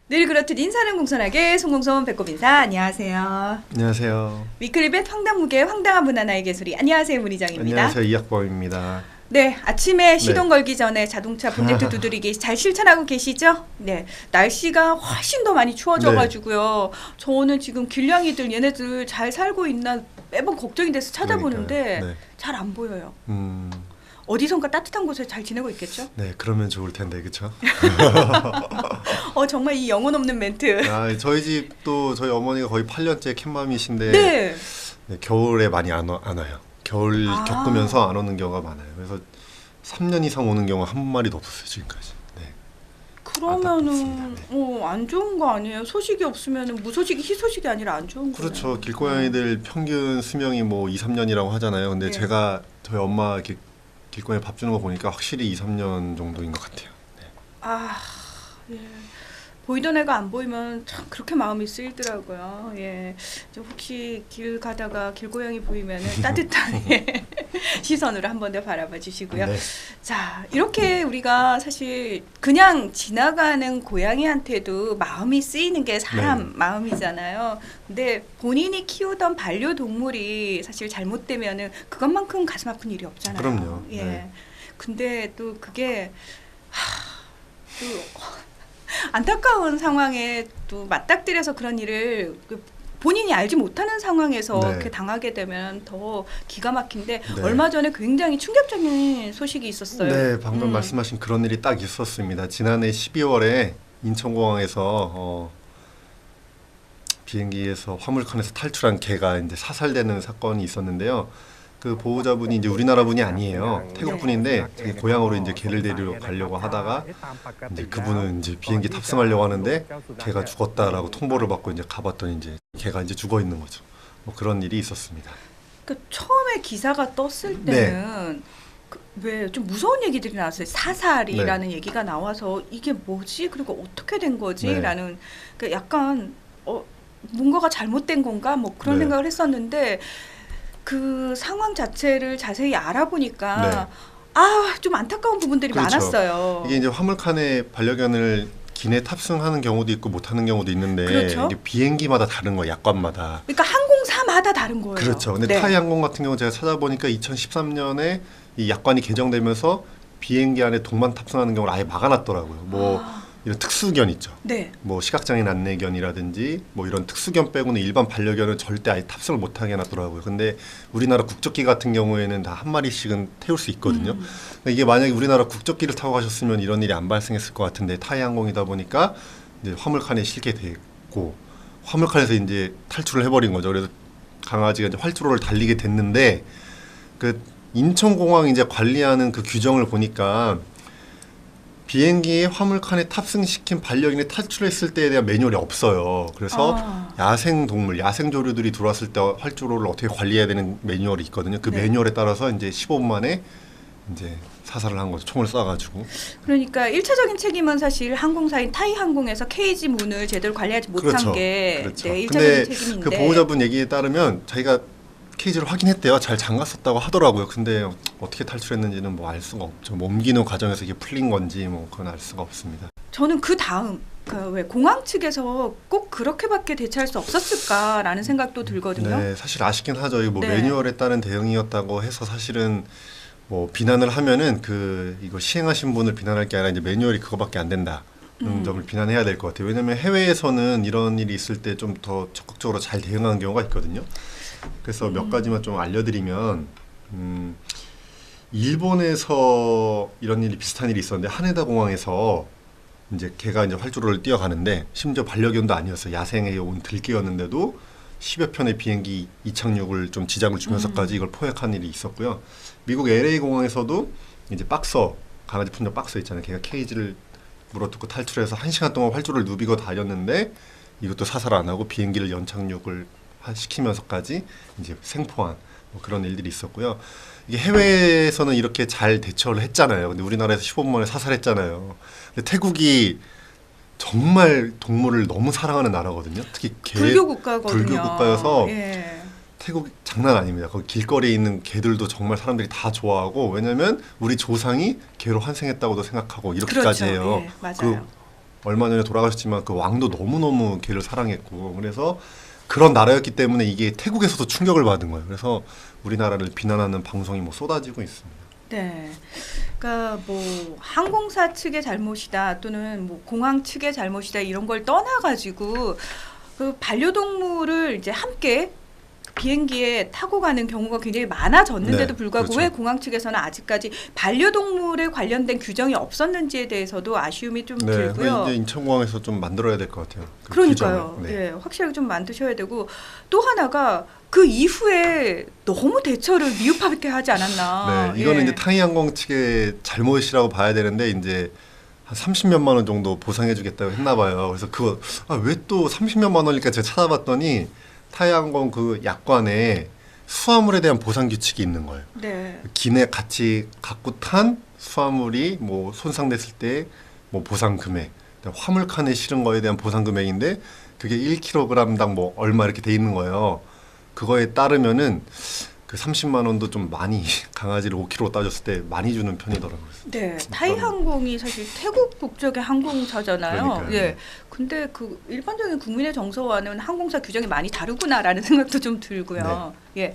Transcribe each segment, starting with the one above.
늘 그렇듯 인사는 공손하게 송공손 배꼽 인사. 안녕하세요. 안녕하세요. 위클리벳 황당무계 황당한 문화 나의 개소리. 안녕하세요, 문희정입니다. 안녕하세요. 이학범입니다. 네, 아침에 시동 네. 걸기 전에 자동차 본네트 두드리기 잘 실천하고 계시죠? 네, 날씨가 훨씬 더 많이 추워져가지고요. 저는 지금 길냥이들 얘네들 잘 살고 있나 매번 걱정이 돼서 찾아보는데 그러니까요. 네. 잘 안 보여요. 어디선가 따뜻한 곳에 잘 지내고 있겠죠? 네, 그러면 좋을 텐데, 그렇죠? 정말 이 영혼 없는 멘트. 저희 집도 저희 어머니가 거의 8년째 캣맘이신데 네. 네, 겨울에 많이 안 와요. 겨울 겪으면서 안 오는 경우가 많아요. 그래서 3년 이상 오는 경우가 한 마리도 없었어요, 지금까지. 네. 그러면은 안타깝습니다. 안 좋은 거 아니에요? 소식이 없으면은 무소식이 희소식이 아니라 안 좋은 거예요. 그렇죠. 길고양이들 평균 수명이 뭐 2, 3년이라고 하잖아요. 근데 네. 제가 저희 엄마 이렇게 길고양이 밥 주는 거 보니까 확실히 2, 3년 정도인 것 같아요. 네. 예. 보이던 애가 안 보이면 참 그렇게 마음이 쓰이더라고요. 예. 혹시 길 가다가 길고양이 보이면은 따뜻한 시선으로 한 번 더 바라봐 주시고요. 네. 자, 이렇게 우리가 사실 그냥 지나가는 고양이한테도 마음이 쓰이는 게 사람 마음이잖아요. 근데 본인이 키우던 반려동물이 사실 잘못되면은 그것만큼 가슴 아픈 일이 없잖아요. 그럼요. 예. 네. 근데 또 그게 또 안타까운 상황에 또 맞닥뜨려서 그런 일을 본인이 알지 못하는 상황에서 네. 그렇게 당하게 되면 더 기가 막힌데 네. 얼마 전에 굉장히 충격적인 소식이 있었어요. 네, 방금 말씀하신 그런 일이 딱 있었습니다. 지난해 12월에 인천공항에서 비행기에서 화물칸에서 탈출한 개가 이제 사살되는 사건이 있었는데요. 그 보호자분이 이제 우리나라 분이 아니에요. 태국 분인데 자기 고향으로 이제 개를 데리러 가려고 하다가 이제 그분은 이제 비행기 탑승하려고 하는데 개가 죽었다라고 통보를 받고 이제 가봤더니 이제 개가 이제 죽어 있는 거죠. 뭐 그런 일이 있었습니다. 그 처음에 기사가 떴을 때는 왜 좀 무서운 얘기들이 나왔어요. 사살이라는 얘기가 나와서 이게 뭐지? 그리고 어떻게 된 거지? 네. 라는 그 약간 뭔가가 잘못된 건가? 뭐 그런 네. 생각을 했었는데 그 상황 자체를 자세히 알아보니까 좀 안타까운 부분들이 그렇죠. 많았어요. 이게 이제 화물칸에 반려견을 기내 탑승하는 경우도 있고 못하는 경우도 있는데 그렇죠. 이게 비행기마다 다른 거예요. 약관마다. 그러니까 항공사마다 다른 거예요. 그렇죠. 근데 네. 타이항공 같은 경우 제가 찾아보니까 2013년에 이 약관이 개정되면서 비행기 안에 동반 탑승하는 경우를 아예 막아놨더라고요. 뭐 이런 특수견 있죠. 네. 뭐 시각장애인 안내견이라든지 뭐 이런 특수견 빼고는 일반 반려견은 절대 아예 탑승을 못하게 해놨더라고요. 근데 우리나라 국적기 같은 경우에는 다 한 마리씩은 태울 수 있거든요. 근데 이게 만약에 우리나라 국적기를 타고 가셨으면 이런 일이 안 발생했을 것 같은데 타이항공이다 보니까 이제 화물칸에 실게 됐고 화물칸에서 이제 탈출을 해버린 거죠. 그래서 강아지가 이제 활주로를 달리게 됐는데 그 인천공항 이제 관리하는 그 규정을 보니까 비행기에 화물칸에 탑승시킨 반려견이 탈출했을 때에 대한 매뉴얼이 없어요. 그래서 야생동물, 야생조류들이 들어왔을 때 활주로를 어떻게 관리해야 되는 매뉴얼이 있거든요. 그 네. 매뉴얼에 따라서 이제 15분 만에 이제 사살을 한 거죠. 총을 쏴가지고. 그러니까 1차적인 책임은 사실 항공사인 타이항공에서 케이지 문을 제대로 관리하지 못한 그렇죠. 게 그렇죠. 네, 1차적인 근데 책임인데 그 보호자분 얘기에 따르면 자기가 케이지를 확인했대요. 잘 잠갔었다고 하더라고요. 근데 어떻게 탈출했는지는 뭐 알 수가 없죠. 뭐 옮기는 과정에서 이게 풀린 건지 뭐 그건 알 수가 없습니다. 저는 그 다음 왜 공항 측에서 꼭 그렇게밖에 대처할 수 없었을까라는 생각도 들거든요. 네, 사실 아쉽긴 하죠. 이거 뭐 네. 매뉴얼에 따른 대응이었다고 해서 사실은 뭐 비난을 하면은 이거 시행하신 분을 비난할 게 아니라 이제 매뉴얼이 그거밖에 안 된다. 는 점을 비난해야 될 것 같아요. 왜냐하면 해외에서는 이런 일이 있을 때 좀 더 적극적으로 잘 대응하는 경우가 있거든요. 그래서 몇 가지만 좀 알려드리면 일본에서 이런 일이 비슷한 일이 있었는데 하네다 공항에서 이제 걔가 이제 활주로를 뛰어가는데 심지어 반려견도 아니었어요. 야생에 온 들개였는데도 10여 편의 비행기 이착륙을 좀 지장을 주면서까지 이걸 포획한 일이 있었고요. 미국 LA 공항에서도 이제 강아지 품종 박서 있잖아요. 걔가 케이지를 물어뜯고 탈출해서 1시간 동안 활주로를 누비고 다녔는데 이것도 사살 안 하고 비행기를 연착륙을 시키면서까지 이제 생포한 뭐 그런 일들이 있었고요. 이게 해외에서는 이렇게 잘 대처를 했잖아요. 근데 우리나라에서 15분 만에 사살했잖아요. 근데 태국이 정말 동물을 너무 사랑하는 나라거든요. 특히 불교 국가거든요. 불교 국가여서 예. 태국 장난 아닙니다. 거기 길거리에 있는 개들도 정말 사람들이 다 좋아하고 왜냐면 우리 조상이 개로 환생했다고도 생각하고 이렇게까지 그렇죠. 해요. 예, 맞아요. 얼마 전에 돌아가셨지만 그 왕도 너무너무 개를 사랑했고 그래서 그런 나라였기 때문에 이게 태국에서도 충격을 받은 거예요. 그래서 우리나라를 비난하는 방송이 뭐 쏟아지고 있습니다. 네. 그러니까 뭐 항공사 측의 잘못이다 또는 뭐 공항 측의 잘못이다 이런 걸 떠나가지고 그 반려동물을 이제 함께 비행기에 타고 가는 경우가 굉장히 많아졌는데도 네, 불구하고 그렇죠. 왜 공항 측에서는 아직까지 반려동물에 관련된 규정이 없었는지에 대해서도 아쉬움이 좀 네, 들고요. 이제 인천공항에서 좀 만들어야 될 것 같아요. 그 그러니까요. 규정을. 네. 예, 확실하게 좀 만드셔야 되고 또 하나가 그 이후에 너무 대처를 미흡하게 하지 않았나. 네, 이거는 예. 이제 타이항공 측의 잘못이라고 봐야 되는데 이제 한 30몇만 원 정도 보상해주겠다고 했나 봐요. 그래서 그거 왜 또 30몇만 원일까 제가 찾아봤더니 타이항공 그 약관에 수화물에 대한 보상 규칙이 있는 거예요. 네. 기내 같이 갖고 탄 수화물이 뭐 손상됐을 때 뭐 보상 금액, 화물칸에 실은 거에 대한 보상 금액인데 그게 1kg당 뭐 얼마 이렇게 돼 있는 거예요. 그거에 따르면은 그 30만 원도 좀 많이 강아지를 5kg 따졌을 때 많이 주는 편이더라고요. 네, 타이항공이 사실 태국 국적의 항공사잖아요. 그러니까요. 예. 근데 그 일반적인 국민의 정서와는 항공사 규정이 많이 다르구나라는 생각도 좀 들고요. 예.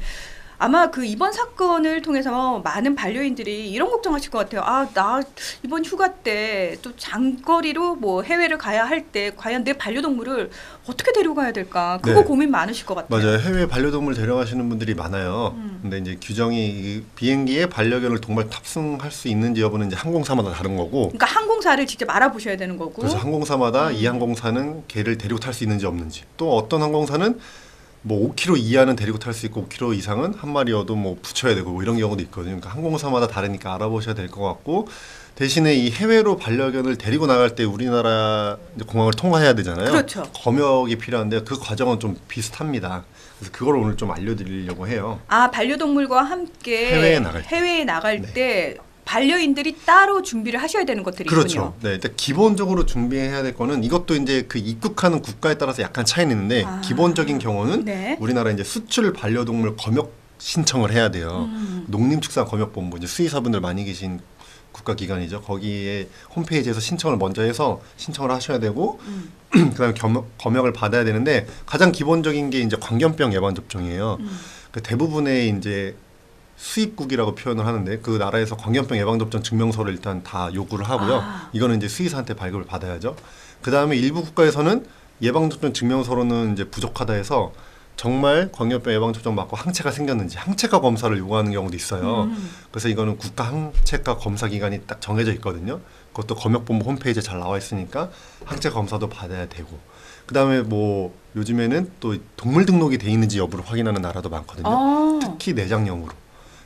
아마 그 이번 사건을 통해서 많은 반려인들이 이런 걱정하실 것 같아요. 아, 나 이번 휴가 때 또 장거리로 뭐 해외를 가야 할 때 과연 내 반려동물을 어떻게 데려가야 될까? 그거 네. 고민 많으실 것 같아요. 맞아요. 해외 반려동물 데려가시는 분들이 많아요. 근데 이제 규정이 이 비행기에 반려견을 동반 탑승할 수 있는지 여부는 이제 항공사마다 다른 거고. 그러니까 항공사를 직접 알아보셔야 되는 거고. 그래서 항공사마다 이 항공사는 개를 데리고 탈 수 있는지 없는지. 또 어떤 항공사는 뭐 5kg 이하는 데리고 탈 수 있고 5kg 이상은 한 마리여도 뭐 붙여야 되고 뭐 이런 경우도 있거든요. 그러니까 항공사마다 다르니까 알아보셔야 될 것 같고 대신에 이 해외로 반려견을 데리고 나갈 때 우리나라 이제 공항을 통과해야 되잖아요. 그렇죠. 검역이 필요한데 그 과정은 좀 비슷합니다. 그래서 그걸 오늘 좀 알려드리려고 해요. 아, 반려동물과 함께 해외에 나갈 때. 때 반려인들이 따로 준비를 하셔야 되는 것들이 그렇죠. 있군요. 네, 일단 기본적으로 준비해야 될 거는 이것도 이제 그 입국하는 국가에 따라서 약간 차이는 있는데 아. 기본적인 경우는 네. 우리나라 이제 수출 반려동물 검역 신청을 해야 돼요. 농림축산검역본부 이제 수의사분들 많이 계신 국가기관이죠. 거기에 홈페이지에서 신청을 먼저 해서 신청을 하셔야 되고 그다음에 검역을 받아야 되는데 가장 기본적인 게 이제 광견병 예방 접종이에요. 그 대부분의 이제 수입국이라고 표현을 하는데 그 나라에서 광견병 예방접종 증명서를 일단 다 요구를 하고요. 아. 이거는 이제 수의사한테 발급을 받아야죠. 그 다음에 일부 국가에서는 예방접종 증명서로는 이제 부족하다 해서 정말 광견병 예방접종 맞고 항체가 생겼는지 항체가 검사를 요구하는 경우도 있어요. 그래서 이거는 국가 항체가 검사 기간이 딱 정해져 있거든요. 그것도 검역본부 홈페이지에 잘 나와 있으니까 항체 검사도 받아야 되고. 그 다음에 뭐 요즘에는 또 동물 등록이 돼 있는지 여부를 확인하는 나라도 많거든요. 아. 특히 내장형으로.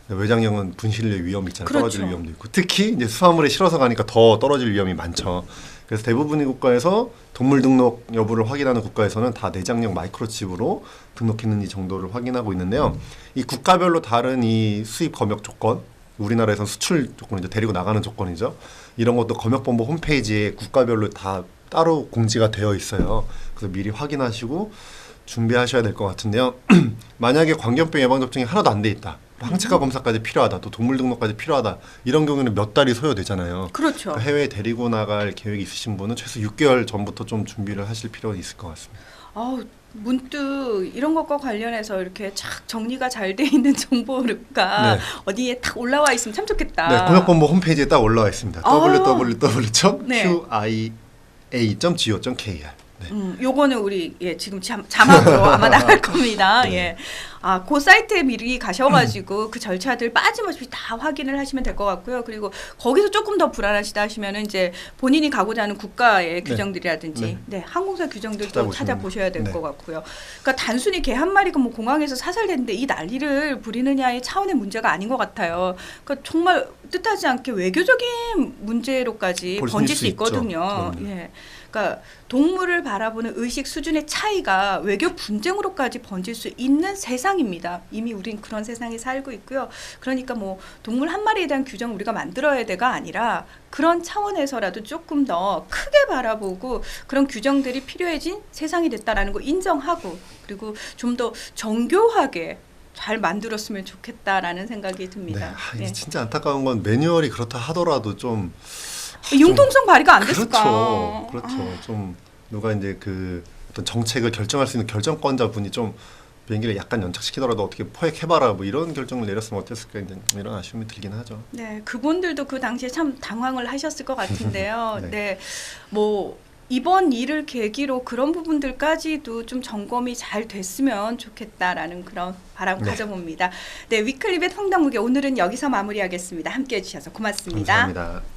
외장형은 분실의 위험이 있잖아요. 그렇죠. 떨어질 위험도 있고 특히 이제 수화물에 실어서 가니까 더 떨어질 위험이 많죠. 그래서 대부분의 국가에서 동물 등록 여부를 확인하는 국가에서는 다 내장형 마이크로칩으로 등록했는지 정도를 확인하고 있는데요. 이 국가별로 다른 이 수입 검역 조건, 우리나라에서는 수출 조건 이제 데리고 나가는 조건이죠. 이런 것도 검역본부 홈페이지에 국가별로 다 따로 공지가 되어 있어요. 그래서 미리 확인하시고 준비하셔야 될 것 같은데요. 만약에 광견병 예방접종이 하나도 안 돼 있다. 항체가 검사까지 필요하다. 또 동물 등록까지 필요하다. 이런 경우는 몇 달이 소요되잖아요. 그렇죠. 그러니까 해외에 데리고 나갈 계획이 있으신 분은 최소 6개월 전부터 좀 준비를 하실 필요가 있을 것 같습니다. 아우, 문득 이런 것과 관련해서 이렇게 착 정리가 잘 돼 있는 정보가 네. 어디에 딱 올라와 있으면 참 좋겠다. 네, 검역본부 홈페이지에 딱 올라와 있습니다. 아. 네. www.qiia.go.kr. 네. 요거는 우리 지금 자막으로 아마 나갈 겁니다. 네. 예. 아, 그 사이트에 미리 가셔가지고 그 절차들 빠짐없이 다 확인을 하시면 될 것 같고요. 그리고 거기서 조금 더 불안하시다 하시면은 이제 본인이 가고자 하는 국가의 규정들이라든지, 네, 항공사 규정들도 찾아보셔야 될 것 같고요. 그러니까 단순히 개 한 마리가 뭐 공항에서 사살됐는데 이 난리를 부리느냐의 차원의 문제가 아닌 것 같아요. 그러니까 정말 뜻하지 않게 외교적인 문제로까지 번질 수 있거든요. 예. 그러니까 동물을 바라보는 의식 수준의 차이가 외교 분쟁으로까지 번질 수 있는 세상입니다. 이미 우린 그런 세상에 살고 있고요. 그러니까 뭐 동물 한 마리에 대한 규정 우리가 만들어야 돼가 아니라 그런 차원에서라도 조금 더 크게 바라보고 그런 규정들이 필요해진 세상이 됐다라는 거 인정하고 그리고 좀 더 정교하게 잘 만들었으면 좋겠다라는 생각이 듭니다. 네. 진짜 안타까운 건 매뉴얼이 그렇다 하더라도 좀 융통성 발휘가 안 됐을까? 그렇죠. 그렇죠. 좀 누가 이제 그 어떤 정책을 결정할 수 있는 결정권자분이 좀 비행기를 약간 연착시키더라도 어떻게 포획해봐라 뭐 이런 결정을 내렸으면 어땠을까 이제 이런 아쉬움이 들긴 하죠. 네, 그분들도 그 당시에 참 당황을 하셨을 것 같은데요. 네. 네, 뭐 이번 일을 계기로 그런 부분들까지도 좀 점검이 잘 됐으면 좋겠다라는 그런 바람 네. 가져봅니다. 네, 위클리벳 황당무계 오늘은 여기서 마무리하겠습니다. 함께해 주셔서 고맙습니다. 감사합니다.